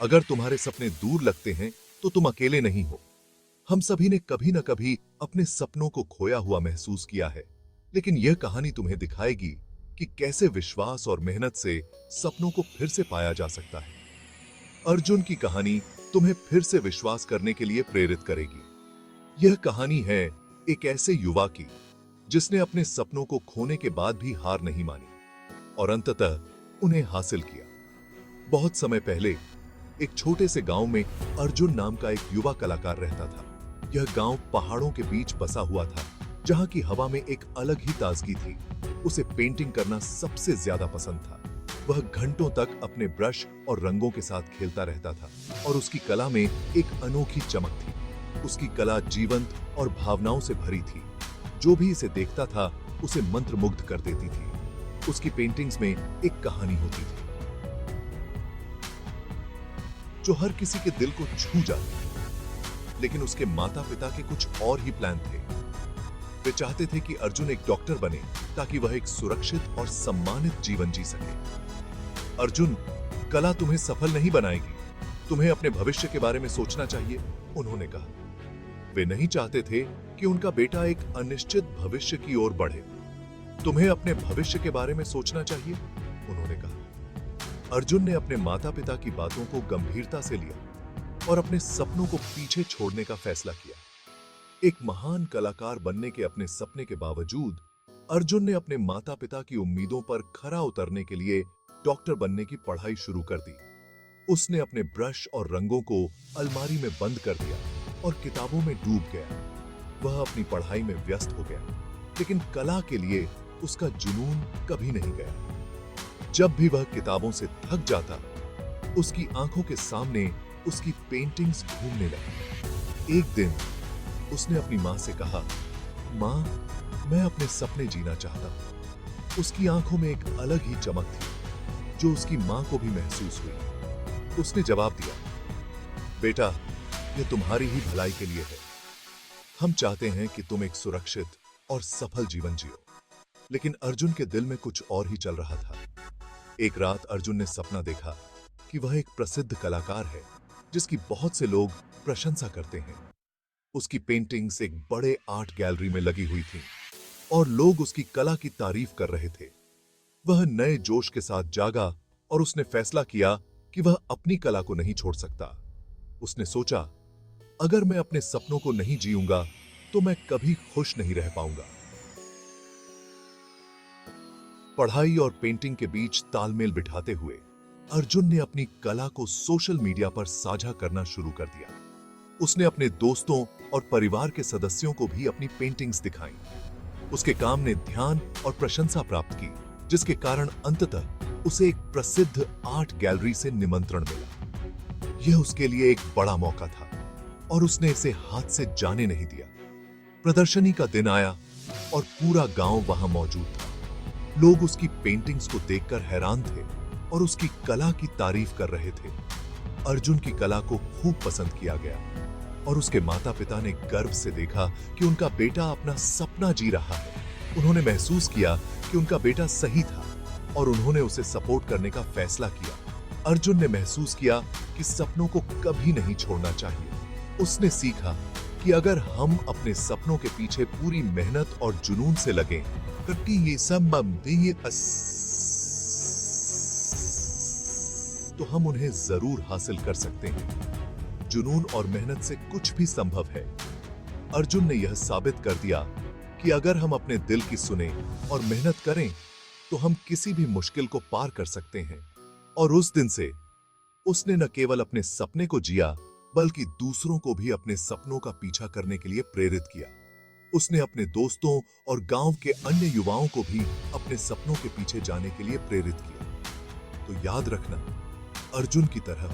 अगर तुम्हारे सपने दूर लगते हैं तो तुम अकेले नहीं हो। हम सभी ने कभी न कभी अपने सपनों को खोया हुआ महसूस किया है, लेकिन यह कहानी तुम्हें दिखाएगी कि कैसे विश्वास और मेहनत से सपनों को फिर से पाया जा सकता है। अर्जुन की कहानी तुम्हें फिर से विश्वास करने के लिए प्रेरित करेगी। यह कहानी है एक ऐसे युवा की जिसने अपने सपनों को खोने के बाद भी हार नहीं मानी और अंततः उन्हें हासिल किया। बहुत समय पहले एक छोटे से गांव में अर्जुन नाम का एक युवा कलाकार रहता था। यह गांव पहाड़ों के बीच बसा हुआ था, जहां की हवा में एक अलग ही ताजगी थी। उसे पेंटिंग करना सबसे ज्यादा पसंद था। वह घंटों तक अपने ब्रश और रंगों के साथ खेलता रहता था और उसकी कला में एक अनोखी चमक थी। उसकी कला जीवंत और भावनाओं से भरी थी। जो भी इसे देखता था उसे मंत्रमुग्ध कर देती थी। उसकी पेंटिंग्स में एक कहानी होती थी जो हर किसी के दिल को छू जाती थी। लेकिन उसके माता पिता के कुछ और ही प्लान थे। वे चाहते थे कि अर्जुन एक डॉक्टर बने ताकि वह एक सुरक्षित और सम्मानित जीवन जी सके। अर्जुन, कला तुम्हें सफल नहीं बनाएगी, तुम्हें अपने भविष्य के बारे में सोचना चाहिए, उन्होंने कहा। वे नहीं चाहते थे कि उनका बेटा एक अनिश्चित भविष्य की ओर बढ़े। तुम्हें अपने भविष्य के बारे में सोचना चाहिए, उन्होंने कहा। अर्जुन ने अपने माता पिता की बातों को गंभीरता से लिया और अपने सपनों को पीछे छोड़ने का फैसला किया। एक महान कलाकार बनने के अपने सपने के बावजूद अर्जुन ने अपने माता पिता की उम्मीदों पर खरा उतरने के लिए डॉक्टर बनने की पढ़ाई शुरू कर दी। उसने अपने ब्रश और रंगों को अलमारी में बंद कर दिया और किताबों में डूब गया। वह अपनी पढ़ाई में व्यस्त हो गया, लेकिन कला के लिए उसका जुनून कभी नहीं गया। जब भी वह किताबों से थक जाता, उसकी आंखों के सामने उसकी पेंटिंग्स घूमने लगी। एक दिन उसने अपनी मां से कहा, मां, मैं अपने सपने जीना चाहता हूं। उसकी आंखों में एक अलग ही चमक थी जो उसकी मां को भी महसूस हुई। उसने जवाब दिया, बेटा, यह तुम्हारी ही भलाई के लिए है। हम चाहते हैं कि तुम एक सुरक्षित और सफल जीवन जियो। लेकिन अर्जुन के दिल में कुछ और ही चल रहा था। एक रात अर्जुन ने सपना देखा कि वह एक प्रसिद्ध कलाकार है जिसकी बहुत से लोग प्रशंसा करते हैं। उसकी पेंटिंग्स एक बड़े आर्ट गैलरी में लगी हुई थीं और लोग उसकी कला की तारीफ कर रहे थे। वह नए जोश के साथ जागा और उसने फैसला किया कि वह अपनी कला को नहीं छोड़ सकता। उसने सोचा, अगर मैं अपने सपनों को नहीं जीऊंगा तो मैं कभी खुश नहीं रह पाऊंगा। पढ़ाई और पेंटिंग के बीच तालमेल बिठाते हुए अर्जुन ने अपनी कला को सोशल मीडिया पर साझा करना शुरू कर दिया। उसने अपने दोस्तों और परिवार के सदस्यों को भी अपनी पेंटिंग्स दिखाई। उसके काम ने ध्यान और प्रशंसा प्राप्त की, जिसके कारण अंततः उसे एक प्रसिद्ध आर्ट गैलरी से निमंत्रण मिला। यह उसके लिए एक बड़ा मौका था और उसने इसे हाथ से जाने नहीं दिया। प्रदर्शनी का दिन आया और पूरा गांव वहां मौजूद था। लोग उसकी पेंटिंग्स को देखकर हैरान थे और उसकी कला की तारीफ कर रहे थे। अर्जुन की कला को खूब पसंद किया गया और उसके माता पिता ने गर्व से देखा कि उनका बेटा अपना सपना जी रहा है। उन्होंने महसूस किया कि उनका बेटा सही था और उन्होंने उसे सपोर्ट करने का फैसला किया। अर्जुन ने महसूस किया कि सपनों को कभी नहीं छोड़ना चाहिए। उसने सीखा कि अगर हम अपने सपनों के पीछे पूरी मेहनत और जुनून से लगें, तो हम उन्हें जरूर हासिल कर सकते हैं। जुनून और मेहनत से कुछ भी संभव है। अर्जुन ने यह साबित कर दिया कि अगर हम अपने दिल की सुने और मेहनत करें तो हम किसी भी मुश्किल को पार कर सकते हैं। और उस दिन से उसने न केवल अपने सपने को जिया, बल्कि दूसरों को भी अपने सपनों का पीछा करने के लिए प्रेरित किया। उसने अपने दोस्तों और गांव के अन्य युवाओं को भी अपने सपनों के पीछे जाने के लिए प्रेरित किया। तो याद रखना, अर्जुन की तरह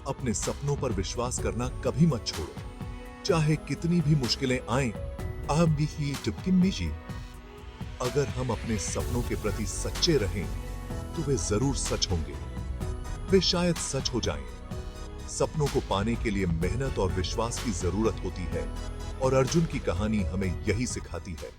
अपने सपनों पर विश्वास करना कभी मत छोड़ो, चाहे कितनी भी मुश्किलें आएं। अगर हम अपने सपनों के प्रति सच्चे रहें तो वे जरूर सच होंगे। वे शायद सच हो जाएं। सपनों को पाने के लिए मेहनत और विश्वास की जरूरत होती है और अर्जुन की कहानी हमें यही सिखाती है।